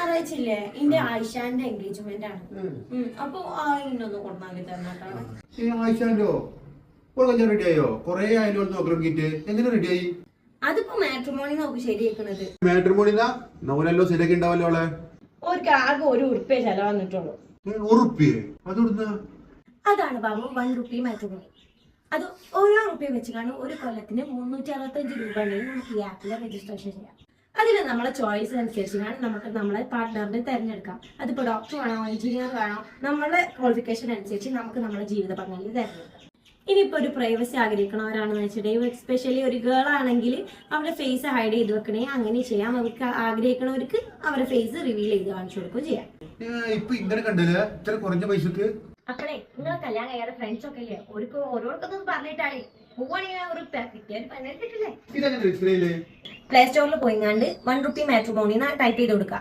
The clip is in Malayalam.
ഞായറാഴ്ച ഇല്ലേ എന്റെ ആയിഷാന്റെ എൻഗേജ്മെന്റ് ആണ്. അപ്പൊ ഇന്നൊന്ന് കൊണ്ടാക്കി തന്നാട്ടാണ്. ആയിഷാന്റോ റെഡി ആയോ? കൊറേ ആയാലും നോക്കിട്ട് എങ്ങനെ റെഡിയായി? അതിപ്പോ മാട്രിമോണി നോക്ക് ശരിയാക്കണത്. മാട്രിമോണിന്നാ നൂലല്ലോ ശരിയാക്കി ഉണ്ടാവല്ലോ അവളെ. ഓർക്ക് ആകെ ₹1 ചെലവന്നിട്ടുള്ളൂ. ₹1? അതെവിടുന്ന? അതാണ് ബാബു ₹1 മാട്രിമോണി. അത് ഓരോ റുപ്യ വെച്ചാണ് ഒരു കൊല്ലത്തിന് 365 രൂപ ഉണ്ടെങ്കിൽ നമുക്ക് ഈ ആപ്പിൽ രജിസ്ട്രേഷൻ ചെയ്യാം. അതിൽ നമ്മളെ ചോയ്സ് അനുസരിച്ചാണ് നമുക്ക് നമ്മളെ പാർട്ട്ണറിനെ തിരഞ്ഞെടുക്കാം. അതിപ്പോൾ ഡോക്ടർ വേണോ, എഞ്ചിനീയർ വേണോ, നമ്മളെ ക്വാളിഫിക്കേഷൻ അനുസരിച്ച് നമുക്ക് നമ്മുടെ ജീവിത പങ്കാളിയെ തിരഞ്ഞെടുക്കാം. ഇനിയിപ്പോൾ ഒരു പ്രൈവസി ആഗ്രഹിക്കണവരാണെന്ന് വെച്ചിട്ടുണ്ടെങ്കിൽ, എസ്പെഷ്യലി ഒരു ഗേൾ ആണെങ്കിൽ അവരുടെ ഫേസ് ഹൈഡ് ചെയ്ത് വെക്കണേ അങ്ങനെ ചെയ്യാം. അവർക്ക് ആഗ്രഹിക്കണവർക്ക് അവരുടെ ഫേസ് റിവീൽ ചെയ്ത് കാണിച്ചു കൊടുക്കുകയും ചെയ്യാം. ഇപ്പൊ ഇങ്ങനെ കണ്ടില്ല ഇത്ര കുറഞ്ഞ പൈസക്ക്. അപ്പളേ നിങ്ങളെ കല്യാണം കഴിയാതെ ഫ്രണ്ട്സ് ഒക്കെ ഇല്ലേ, ഓരോരുത്തർക്കൊന്നും പറഞ്ഞിട്ടാണ് പോവാണെങ്കിൽ ഒരു കിട്ടില്ലേ. ഇതെങ്ങനെ പ്ലേ സ്റ്റോറിൽ പോയിങ്ങാണ്ട് ₹1 മാട്രിമോണി ടൈപ്പ് ചെയ്ത് കൊടുക്കുക.